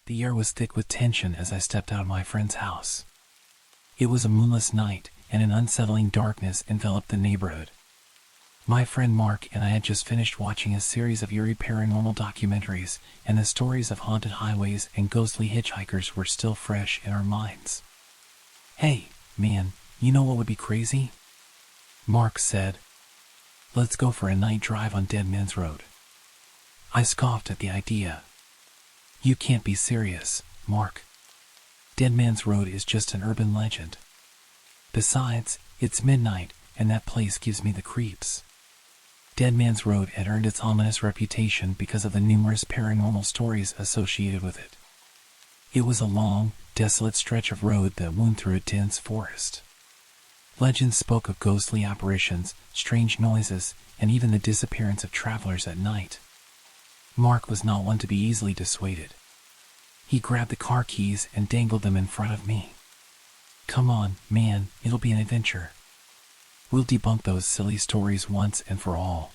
The air was thick with tension as I stepped out of my friend's house. It was a moonless night, and an unsettling darkness enveloped the neighborhood. My friend Mark and I had just finished watching a series of eerie paranormal documentaries, and the stories of haunted highways and ghostly hitchhikers were still fresh in our minds. "Hey, man, you know what would be crazy?" Mark said. "Let's go for a night drive on Dead Man's Road." I scoffed at the idea. "You can't be serious, Mark. Dead Man's Road is just an urban legend. Besides, it's midnight, and that place gives me the creeps." Dead Man's Road had earned its ominous reputation because of the numerous paranormal stories associated with it. It was a long, desolate stretch of road that wound through a dense forest. Legends spoke of ghostly apparitions, strange noises, and even the disappearance of travelers at night. Mark was not one to be easily dissuaded. He grabbed the car keys and dangled them in front of me. "Come on, man, it'll be an adventure. We'll debunk those silly stories once and for all."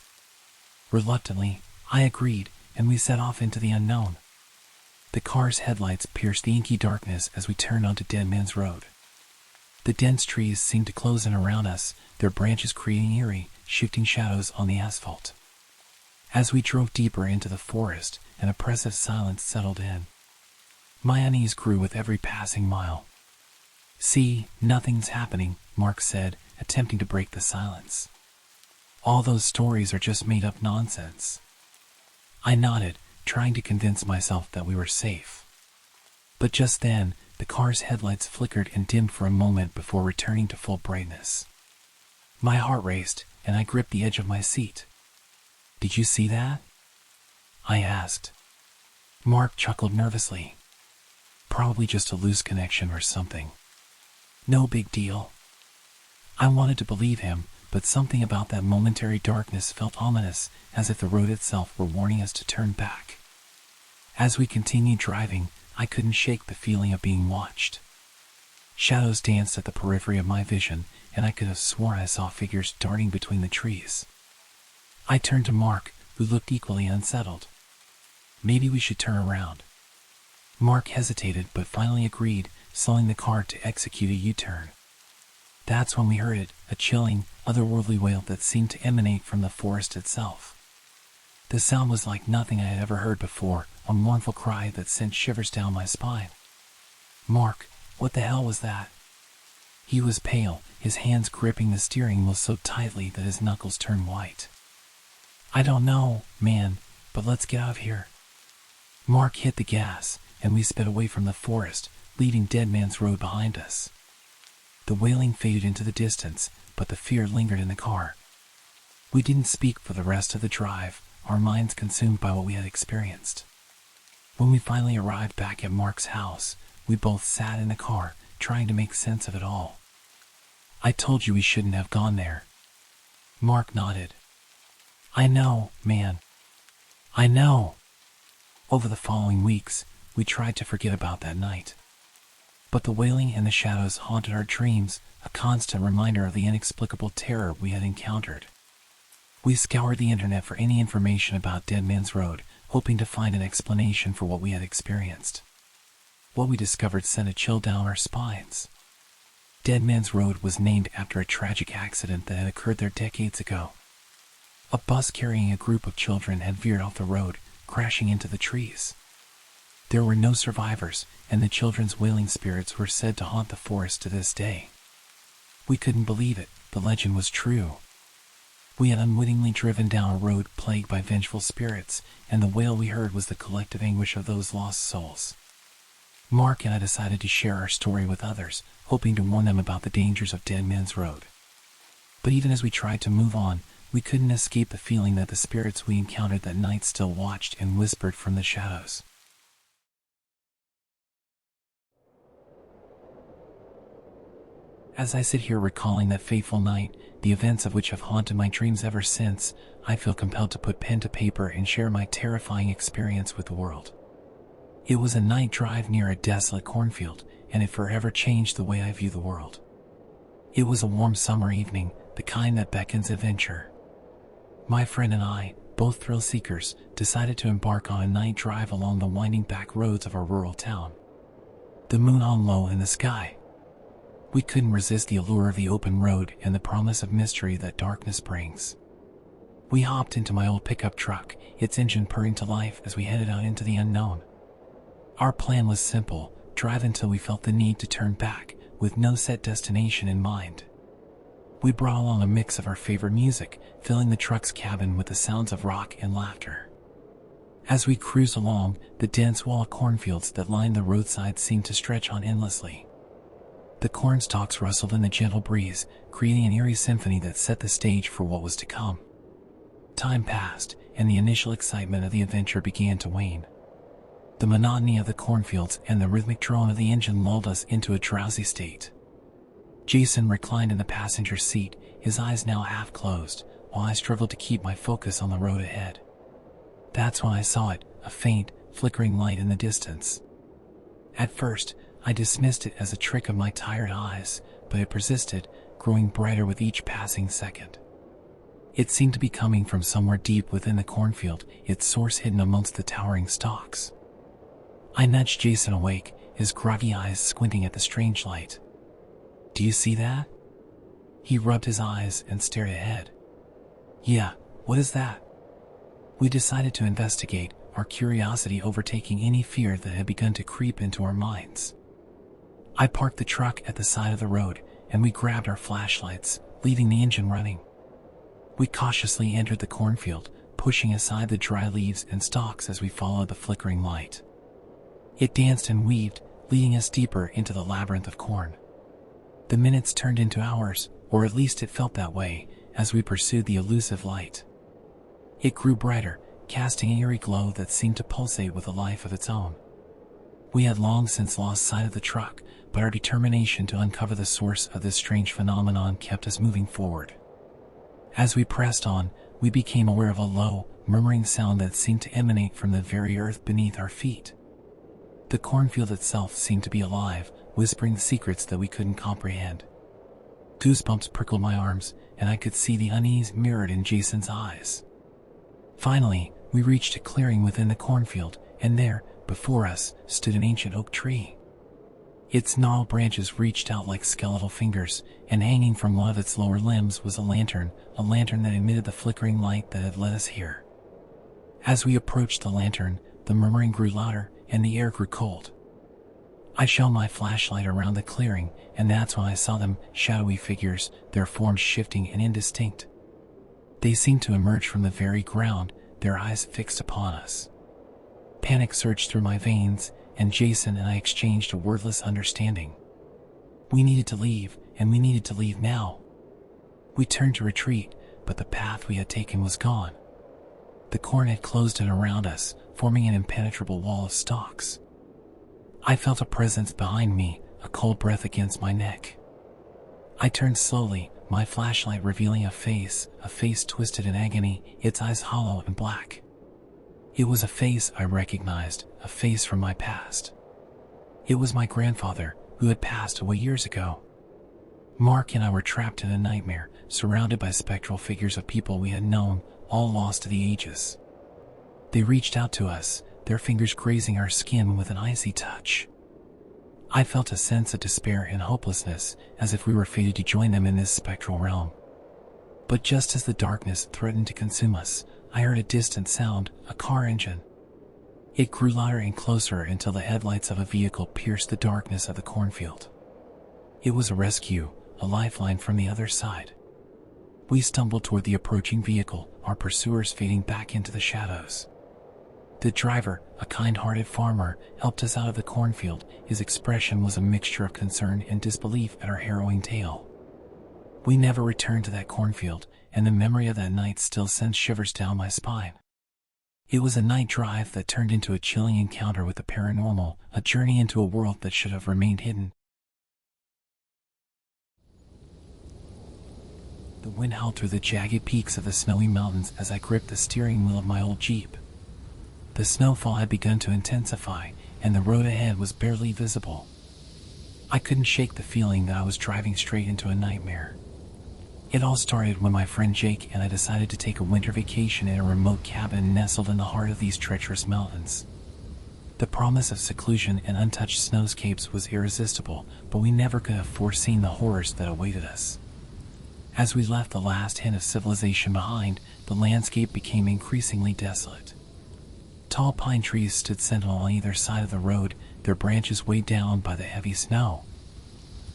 Reluctantly, I agreed, and we set off into the unknown. The car's headlights pierced the inky darkness as we turned onto Dead Man's Road. The dense trees seemed to close in around us, their branches creating eerie, shifting shadows on the asphalt. As we drove deeper into the forest, an oppressive silence settled in. My unease grew with every passing mile. "See, nothing's happening," Mark said, attempting to break the silence. "All those stories are just made-up nonsense." I nodded, trying to convince myself that we were safe. But just then, the car's headlights flickered and dimmed for a moment before returning to full brightness. My heart raced, and I gripped the edge of my seat. "Did you see that?" I asked. Mark chuckled nervously. "Probably just a loose connection or something. No big deal." I wanted to believe him, but something about that momentary darkness felt ominous, as if the road itself were warning us to turn back. As we continued driving, I couldn't shake the feeling of being watched. Shadows danced at the periphery of my vision, and I could have sworn I saw figures darting between the trees. I turned to Mark, who looked equally unsettled. "Maybe we should turn around." Mark hesitated but finally agreed, slowing the car to execute a U-turn. That's when we heard it, a chilling, otherworldly wail that seemed to emanate from the forest itself. The sound was like nothing I had ever heard before, a mournful cry that sent shivers down my spine. "Mark, what the hell was that?" He was pale, his hands gripping the steering wheel so tightly that his knuckles turned white. "I don't know, man, but let's get out of here." Mark hit the gas, and we sped away from the forest, leaving Dead Man's Road behind us. The wailing faded into the distance, but the fear lingered in the car. We didn't speak for the rest of the drive, our minds consumed by what we had experienced. When we finally arrived back at Mark's house, we both sat in the car, trying to make sense of it all. "I told you we shouldn't have gone there." Mark nodded. "I know, man. I know." Over the following weeks, we tried to forget about that night. But the wailing and the shadows haunted our dreams, a constant reminder of the inexplicable terror we had encountered. We scoured the internet for any information about Dead Man's Road, hoping to find an explanation for what we had experienced. What we discovered sent a chill down our spines. Dead Man's Road was named after a tragic accident that had occurred there decades ago. A bus carrying a group of children had veered off the road, crashing into the trees. There were no survivors, and the children's wailing spirits were said to haunt the forest to this day. We couldn't believe it, the legend was true. We had unwittingly driven down a road plagued by vengeful spirits, and the wail we heard was the collective anguish of those lost souls. Mark and I decided to share our story with others, hoping to warn them about the dangers of Dead Man's Road. But even as we tried to move on, we couldn't escape the feeling that the spirits we encountered that night still watched and whispered from the shadows. As I sit here recalling that fateful night, the events of which have haunted my dreams ever since, I feel compelled to put pen to paper and share my terrifying experience with the world. It was a night drive near a desolate cornfield, and it forever changed the way I view the world. It was a warm summer evening, the kind that beckons adventure. My friend and I, both thrill seekers, decided to embark on a night drive along the winding back roads of our rural town. The moon hung low in the sky. We couldn't resist the allure of the open road and the promise of mystery that darkness brings. We hopped into my old pickup truck, its engine purring to life as we headed out into the unknown. Our plan was simple: drive until we felt the need to turn back, with no set destination in mind. We brought along a mix of our favorite music, filling the truck's cabin with the sounds of rock and laughter. As we cruised along, the dense wall of cornfields that lined the roadside seemed to stretch on endlessly. The corn stalks rustled in the gentle breeze, creating an eerie symphony that set the stage for what was to come. Time passed, and the initial excitement of the adventure began to wane. The monotony of the cornfields and the rhythmic drone of the engine lulled us into a drowsy state. Jason reclined in the passenger seat, his eyes now half closed, while I struggled to keep my focus on the road ahead. That's when I saw it, a faint, flickering light in the distance. At first, I dismissed it as a trick of my tired eyes, but it persisted, growing brighter with each passing second. It seemed to be coming from somewhere deep within the cornfield, its source hidden amongst the towering stalks. I nudged Jason awake, his groggy eyes squinting at the strange light. "Do you see that?" He rubbed his eyes and stared ahead. "Yeah, what is that?" We decided to investigate, our curiosity overtaking any fear that had begun to creep into our minds. I parked the truck at the side of the road, and we grabbed our flashlights, leaving the engine running. We cautiously entered the cornfield, pushing aside the dry leaves and stalks as we followed the flickering light. It danced and weaved, leading us deeper into the labyrinth of corn. The minutes turned into hours, or at least it felt that way, as we pursued the elusive light. It grew brighter, casting an eerie glow that seemed to pulsate with a life of its own. We had long since lost sight of the truck, but our determination to uncover the source of this strange phenomenon kept us moving forward. As we pressed on, we became aware of a low, murmuring sound that seemed to emanate from the very earth beneath our feet. The cornfield itself seemed to be alive, whispering secrets that we couldn't comprehend. Goosebumps prickled my arms, and I could see the unease mirrored in Jason's eyes. Finally, we reached a clearing within the cornfield, and there, before us, stood an ancient oak tree. Its gnarled branches reached out like skeletal fingers, and hanging from one of its lower limbs was a lantern that emitted the flickering light that had led us here. As we approached the lantern, the murmuring grew louder, and the air grew cold. I shone my flashlight around the clearing, and that's when I saw them, shadowy figures, their forms shifting and indistinct. They seemed to emerge from the very ground, their eyes fixed upon us. Panic surged through my veins, and Jason and I exchanged a wordless understanding. We needed to leave, and we needed to leave now. We turned to retreat, but the path we had taken was gone. The corn had closed in around us, forming an impenetrable wall of stalks. I felt a presence behind me, a cold breath against my neck. I turned slowly, my flashlight revealing a face twisted in agony, its eyes hollow and black. It was a face I recognized, a face from my past. It was my grandfather, who had passed away years ago. Mark and I were trapped in a nightmare, surrounded by spectral figures of people we had known, all lost to the ages. They reached out to us, their fingers grazing our skin with an icy touch. I felt a sense of despair and hopelessness, as if we were fated to join them in this spectral realm. But just as the darkness threatened to consume us, I heard a distant sound, a car engine. It grew louder and closer until the headlights of a vehicle pierced the darkness of the cornfield. It was a rescue, a lifeline from the other side. We stumbled toward the approaching vehicle, our pursuers fading back into the shadows. The driver, a kind-hearted farmer, helped us out of the cornfield. His expression was a mixture of concern and disbelief at our harrowing tale. We never returned to that cornfield, and the memory of that night still sends shivers down my spine. It was a night drive that turned into a chilling encounter with the paranormal, a journey into a world that should have remained hidden. The wind howled through the jagged peaks of the snowy mountains as I gripped the steering wheel of my old Jeep. The snowfall had begun to intensify, and the road ahead was barely visible. I couldn't shake the feeling that I was driving straight into a nightmare. It all started when my friend Jake and I decided to take a winter vacation in a remote cabin nestled in the heart of these treacherous mountains. The promise of seclusion and untouched snowscapes was irresistible, but we never could have foreseen the horrors that awaited us. As we left the last hint of civilization behind, the landscape became increasingly desolate. Tall pine trees stood sentinel on either side of the road, their branches weighed down by the heavy snow.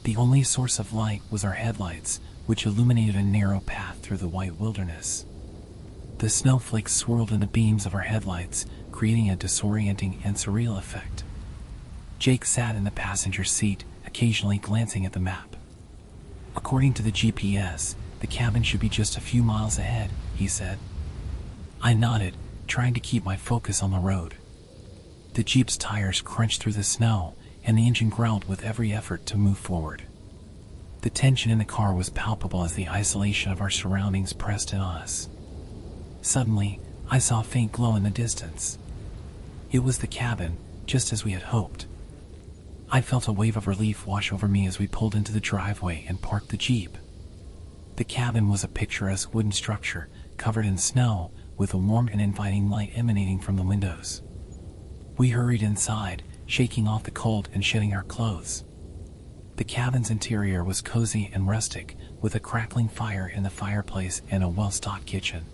The only source of light was our headlights, which illuminated a narrow path through the white wilderness. The snowflakes swirled in the beams of our headlights, creating a disorienting and surreal effect. Jake sat in the passenger seat, occasionally glancing at the map. "According to the GPS, the cabin should be just a few miles ahead," he said. I nodded, trying to keep my focus on the road. The Jeep's tires crunched through the snow, and the engine growled with every effort to move forward. The tension in the car was palpable as the isolation of our surroundings pressed in on us. Suddenly, I saw a faint glow in the distance. It was the cabin, just as we had hoped. I felt a wave of relief wash over me as we pulled into the driveway and parked the Jeep. The cabin was a picturesque wooden structure, covered in snow, with a warm and inviting light emanating from the windows. We hurried inside, shaking off the cold and shedding our clothes. The cabin's interior was cozy and rustic, with a crackling fire in the fireplace and a well-stocked kitchen.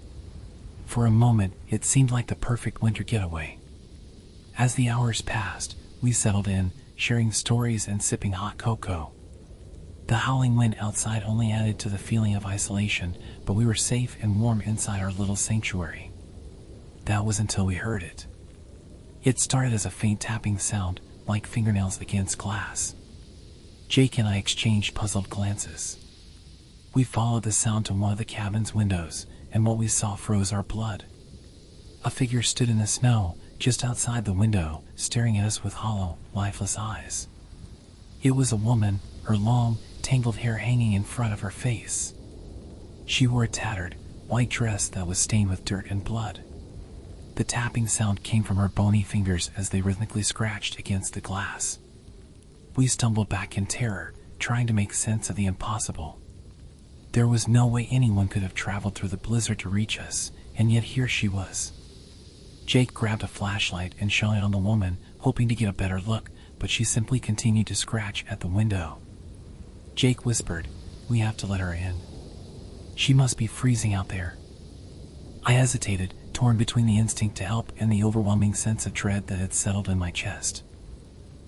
For a moment, it seemed like the perfect winter getaway. As the hours passed, we settled in, sharing stories and sipping hot cocoa. The howling wind outside only added to the feeling of isolation, but we were safe and warm inside our little sanctuary. That was until we heard it. It started as a faint tapping sound, like fingernails against glass. Jake and I exchanged puzzled glances. We followed the sound to one of the cabin's windows, and what we saw froze our blood. A figure stood in the snow, just outside the window, staring at us with hollow, lifeless eyes. It was a woman, her long, tangled hair hanging in front of her face. She wore a tattered, white dress that was stained with dirt and blood. The tapping sound came from her bony fingers as they rhythmically scratched against the glass. We stumbled back in terror, trying to make sense of the impossible. There was no way anyone could have traveled through the blizzard to reach us, and yet here she was. Jake grabbed a flashlight and shone it on the woman, hoping to get a better look, but she simply continued to scratch at the window. Jake whispered, "We have to let her in. She must be freezing out there." I hesitated, torn between the instinct to help and the overwhelming sense of dread that had settled in my chest.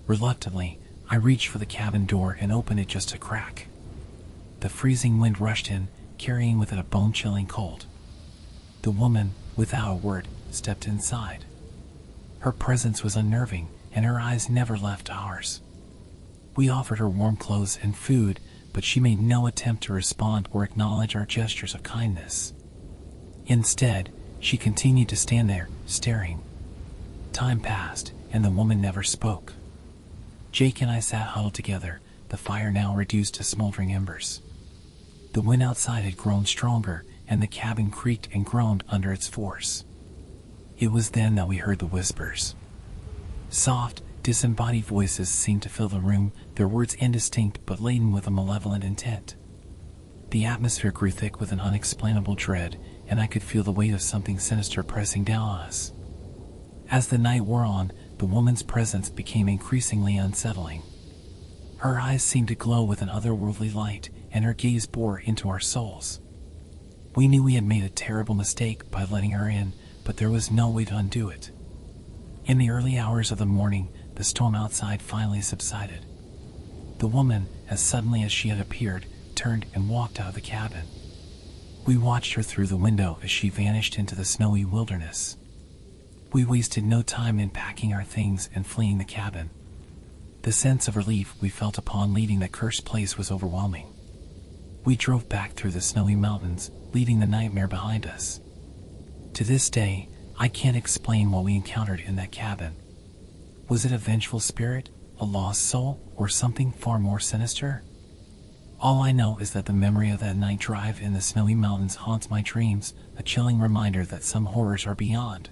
Reluctantly, I reached for the cabin door and opened it just a crack. The freezing wind rushed in, carrying with it a bone-chilling cold. The woman, without a word, stepped inside. Her presence was unnerving, and her eyes never left ours. We offered her warm clothes and food, but she made no attempt to respond or acknowledge our gestures of kindness. Instead, she continued to stand there, staring. Time passed, and the woman never spoke. Jake and I sat huddled together, the fire now reduced to smoldering embers. The wind outside had grown stronger, and the cabin creaked and groaned under its force. It was then that we heard the whispers. Soft, disembodied voices seemed to fill the room, their words indistinct but laden with a malevolent intent. The atmosphere grew thick with an unexplainable dread, and I could feel the weight of something sinister pressing down on us. As the night wore on, the woman's presence became increasingly unsettling. Her eyes seemed to glow with an otherworldly light, and her gaze bore into our souls. We knew we had made a terrible mistake by letting her in, but there was no way to undo it. In the early hours of the morning, the storm outside finally subsided. The woman, as suddenly as she had appeared, turned and walked out of the cabin. We watched her through the window as she vanished into the snowy wilderness. We wasted no time in packing our things and fleeing the cabin. The sense of relief we felt upon leaving that cursed place was overwhelming. We drove back through the snowy mountains, leaving the nightmare behind us. To this day, I can't explain what we encountered in that cabin. Was it a vengeful spirit, a lost soul, or something far more sinister? All I know is that the memory of that night drive in the snowy mountains haunts my dreams, a chilling reminder that some horrors are beyond.